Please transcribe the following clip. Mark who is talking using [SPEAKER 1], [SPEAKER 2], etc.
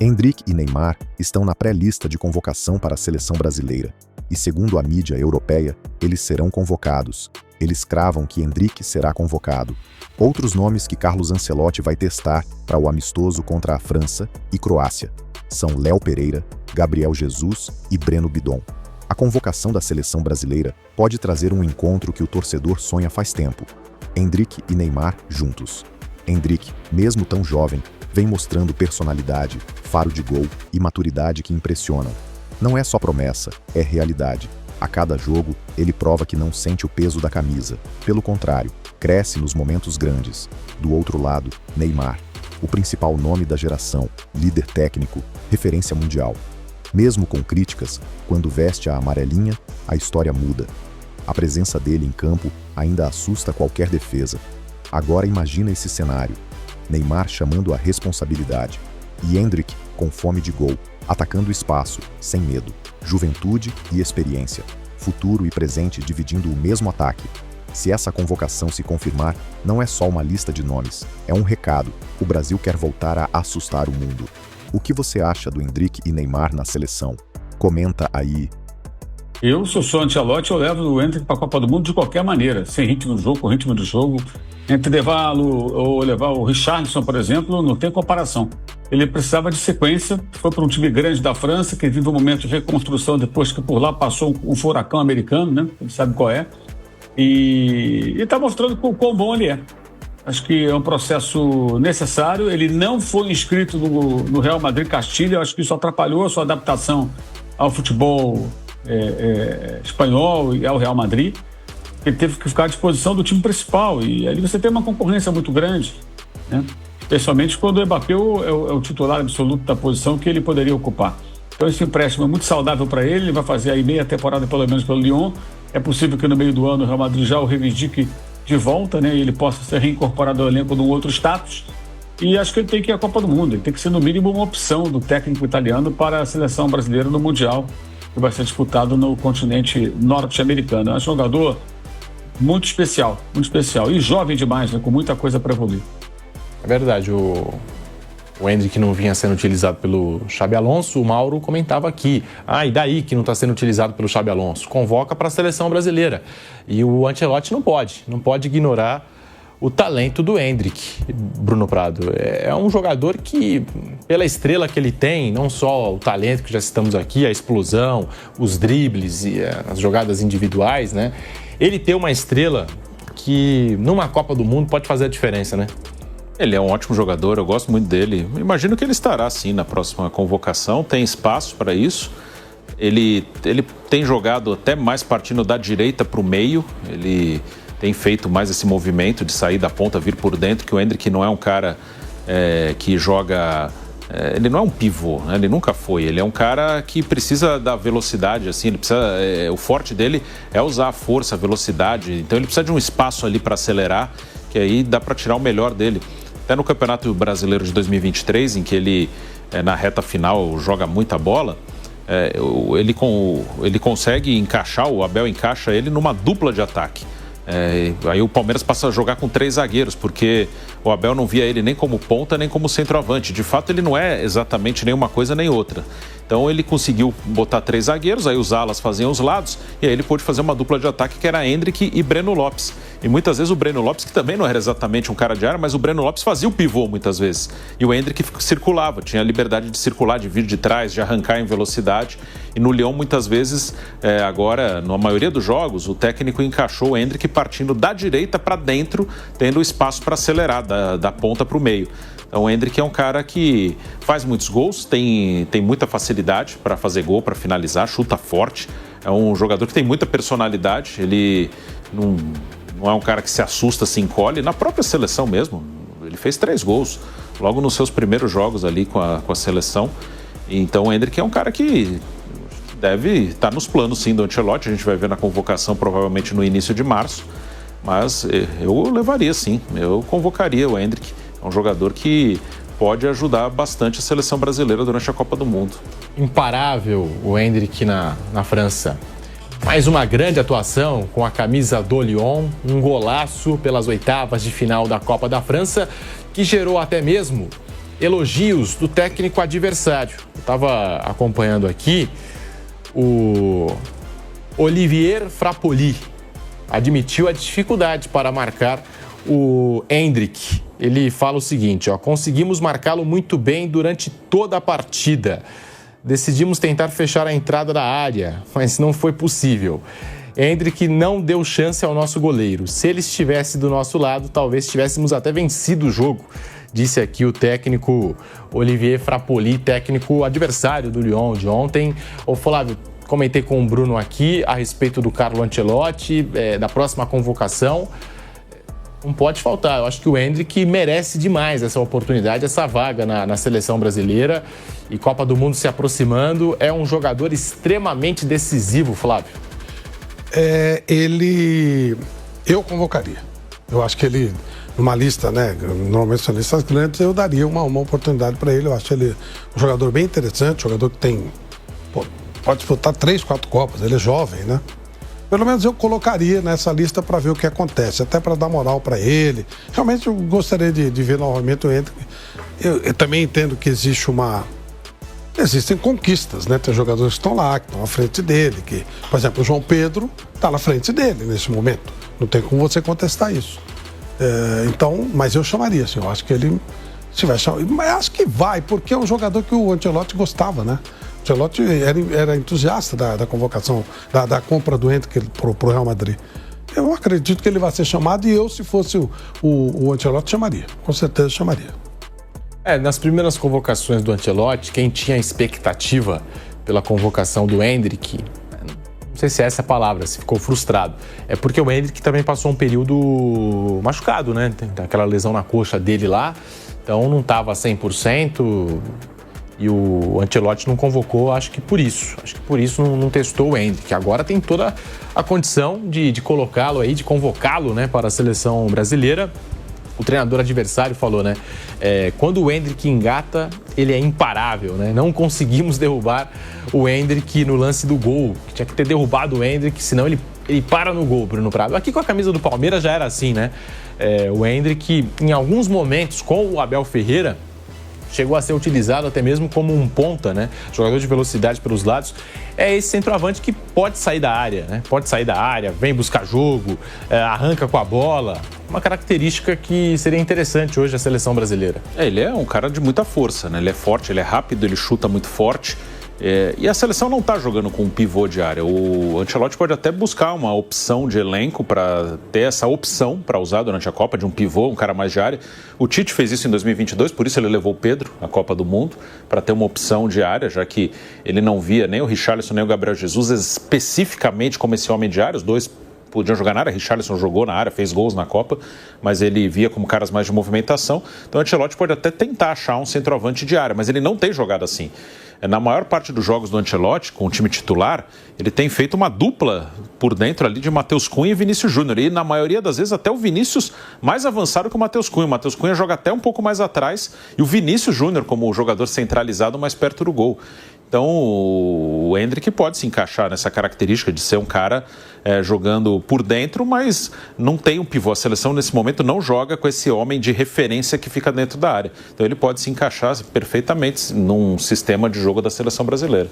[SPEAKER 1] Endrick e Neymar estão na pré-lista de convocação para a seleção brasileira, e segundo a mídia europeia, eles serão convocados. Eles cravam que Endrick será convocado. Outros nomes que Carlos Ancelotti vai testar para o amistoso contra a França e Croácia são Léo Pereira, Gabriel Jesus e Breno Bidon. A convocação da seleção brasileira pode trazer um encontro que o torcedor sonha faz tempo: Endrick e Neymar juntos. Endrick, mesmo tão jovem, vem mostrando personalidade, faro de gol e maturidade que impressionam. Não é só promessa, é realidade. A cada jogo, ele prova que não sente o peso da camisa. Pelo contrário, cresce nos momentos grandes. Do outro lado, Neymar, o principal nome da geração, líder técnico, referência mundial. Mesmo com críticas, quando veste a amarelinha, a história muda. A presença dele em campo ainda assusta qualquer defesa. Agora imagina esse cenário: Neymar chamando a responsabilidade e Endrick com fome de gol, atacando o espaço, sem medo. Juventude e experiência, futuro e presente dividindo o mesmo ataque. Se essa convocação se confirmar, não é só uma lista de nomes, é um recado: o Brasil quer voltar a assustar o mundo. O que você acha do Endrick e Neymar na seleção? Comenta aí.
[SPEAKER 2] Eu, se eu sou Ancelotti, eu levo o Endrick para a Copa do Mundo de qualquer maneira, sem ritmo do jogo, com ritmo do jogo. Entre levá-lo ou levar o Richarlison, por exemplo, não tem comparação. Ele precisava de sequência, foi para um time grande da França, que vive um momento de reconstrução depois que por lá passou um furacão americano, né? Ele sabe qual é. E está mostrando quão bom ele é. Acho que é um processo necessário. Ele não foi inscrito no Real Madrid Castilha, acho que isso atrapalhou a sua adaptação ao futebol espanhol e ao Real Madrid. Ele teve que ficar à disposição do time principal e ali você tem uma concorrência muito grande, né? Especialmente quando o Mbappé é o titular absoluto da posição que ele poderia ocupar. Então esse empréstimo é muito saudável para ele, ele vai fazer aí meia temporada pelo menos pelo Lyon. É possível que no meio do ano o Real Madrid já o reivindique de volta, né? E ele possa ser reincorporado ao elenco num outro status. E acho que ele tem que ir à Copa do Mundo, ele tem que ser no mínimo uma opção do técnico italiano para a seleção brasileira no Mundial, que vai ser disputado no continente norte-americano. É um jogador muito especial e jovem demais, né? Com muita coisa para evoluir.
[SPEAKER 3] É verdade, o Endrick não vinha sendo utilizado pelo Xabi Alonso. O Mauro comentava aqui: e daí que não está sendo utilizado pelo Xabi Alonso? Convoca para a seleção brasileira. E o Ancelotti não pode ignorar o talento do Endrick. Bruno Prado é um jogador que, pela estrela que ele tem, não só o talento que já citamos aqui, a explosão, os dribles e as jogadas individuais, né? Ele tem uma estrela que numa Copa do Mundo pode fazer a diferença, né?
[SPEAKER 4] Ele é um ótimo jogador, eu gosto muito dele. Imagino que ele estará, sim, na próxima convocação. Tem espaço para isso. Ele tem jogado até mais partindo da direita para o meio. Ele tem feito mais esse movimento de sair da ponta, vir por dentro, que o Endrick não é um cara que joga... ele não é um pivô, né? Ele nunca foi. Ele é um cara que precisa da velocidade, assim, ele precisa, o forte dele é usar a força, a velocidade. Então ele precisa de um espaço ali para acelerar, que aí dá para tirar o melhor dele. Até no Campeonato Brasileiro de 2023, em que ele, na reta final, joga muita bola, ele consegue encaixar, o Abel encaixa ele numa dupla de ataque. Aí o Palmeiras passa a jogar com 3 zagueiros, porque o Abel não via ele nem como ponta, nem como centroavante. De fato, ele não é exatamente nem uma coisa nem outra. Então ele conseguiu botar 3 zagueiros, aí os alas faziam os lados, e aí ele pôde fazer uma dupla de ataque que era Endrick e Breno Lopes. E muitas vezes o Breno Lopes, que também não era exatamente um cara de área, mas o Breno Lopes fazia o pivô muitas vezes. E o Endrick circulava, tinha a liberdade de circular, de vir de trás, de arrancar em velocidade. E no Lyon, muitas vezes, agora, na maioria dos jogos, o técnico encaixou o Endrick partindo da direita para dentro, tendo espaço para acelerar, da ponta para o meio. Então o Endrick é um cara que faz muitos gols, tem muita facilidade para fazer gol, para finalizar, chuta forte. É um jogador que tem muita personalidade, ele não é um cara que se assusta, se encolhe. Na própria seleção mesmo, ele fez 3 gols logo nos seus primeiros jogos ali com a seleção. Então o Endrick é um cara que deve estar nos planos, sim, do Ancelotti. A gente vai ver na convocação provavelmente no início de março, mas eu levaria, sim, eu convocaria o Endrick. É um jogador que pode ajudar bastante a seleção brasileira durante a Copa do Mundo.
[SPEAKER 3] Imparável o Endrick na França. Mais uma grande atuação com a camisa do Lyon, um golaço pelas oitavas de final da Copa da França, que gerou até mesmo elogios do técnico adversário. Eu estava acompanhando aqui o Olivier Frappoli. Admitiu a dificuldade para marcar o Endrick. Ele fala o seguinte, conseguimos marcá-lo muito bem durante toda a partida. Decidimos tentar fechar a entrada da área, mas não foi possível. Endrick não deu chance ao nosso goleiro. Se ele estivesse do nosso lado, talvez tivéssemos até vencido o jogo, disse aqui o técnico Olivier Frappoli, técnico adversário do Lyon de ontem. Ô Flávio, comentei com o Bruno aqui a respeito do Carlo Ancelotti, da próxima convocação. Não pode faltar. Eu acho que o Endrick merece demais essa oportunidade, essa vaga na seleção brasileira. E Copa do Mundo se aproximando. É um jogador extremamente decisivo, Flávio.
[SPEAKER 5] Eu convocaria. Eu acho que ele, numa lista, né? Normalmente são listas grandes, eu daria uma oportunidade para ele. Eu acho ele um jogador bem interessante, um jogador que tem... pode disputar 3, 4 Copas, ele é jovem, né? Pelo menos eu colocaria nessa lista para ver o que acontece, até para dar moral para ele. Realmente eu gostaria de ver novamente o Endrick. Eu também entendo que existem conquistas, né? Tem jogadores que estão lá, que estão à frente dele, que, por exemplo, o João Pedro está na frente dele nesse momento. Não tem como você contestar isso. Mas eu chamaria, assim, eu acho que ele... Se vai chamar, mas acho que vai, porque é um jogador que o Ancelotti gostava, né? O Ancelotti era entusiasta da convocação, da compra do Endrick para o Real Madrid. Eu acredito que ele vai ser chamado e eu, se fosse o Ancelotti, chamaria. Com certeza chamaria.
[SPEAKER 3] Nas primeiras convocações do Ancelotti, quem tinha expectativa pela convocação do Endrick, não sei se é essa a palavra, se ficou frustrado. É porque o Endrick também passou um período machucado, né? Tem aquela lesão na coxa dele lá. Então não estava 100% e o Ancelotti não convocou, acho que por isso não testou o Endrick. Agora tem toda a condição de colocá-lo aí, de convocá-lo, né, para a seleção brasileira. O treinador adversário falou, né, quando o Endrick engata, ele é imparável, né? Não conseguimos derrubar o Endrick no lance do gol. Tinha que ter derrubado o Endrick, senão ele para no gol, Bruno Prado. Aqui com a camisa do Palmeiras já era assim, né? O Endrick, em alguns momentos, com o Abel Ferreira, chegou a ser utilizado até mesmo como um ponta, né? Jogador de velocidade pelos lados. É esse centroavante que pode sair da área, né? Pode sair da área, vem buscar jogo, arranca com a bola. Uma característica que seria interessante hoje a seleção brasileira.
[SPEAKER 4] Ele é um cara de muita força, né? Ele é forte, ele é rápido, ele chuta muito forte. E a seleção não está jogando com um pivô de área. O Ancelotti pode até buscar uma opção de elenco para ter essa opção para usar durante a Copa, de um pivô, um cara mais de área. O Tite fez isso em 2022, por isso ele levou o Pedro à Copa do Mundo, para ter uma opção de área, já que ele não via nem o Richarlison nem o Gabriel Jesus especificamente como esse homem de área. Os dois podiam jogar na área, Richarlison jogou na área, fez gols na Copa, mas ele via como caras mais de movimentação. Então o Ancelotti pode até tentar achar um centroavante de área, mas ele não tem jogado assim. Na maior parte dos jogos do Ancelotti, com o time titular, ele tem feito uma dupla por dentro ali de Matheus Cunha e Vinícius Júnior. E na maioria das vezes até o Vinícius mais avançado que o Matheus Cunha. O Matheus Cunha joga até um pouco mais atrás e o Vinícius Júnior como o jogador centralizado mais perto do gol. Então o Endrick pode se encaixar nessa característica de ser um cara jogando por dentro, mas não tem um pivô. A seleção nesse momento não joga com esse homem de referência que fica dentro da área. Então ele pode se encaixar perfeitamente num sistema de jogo da seleção brasileira.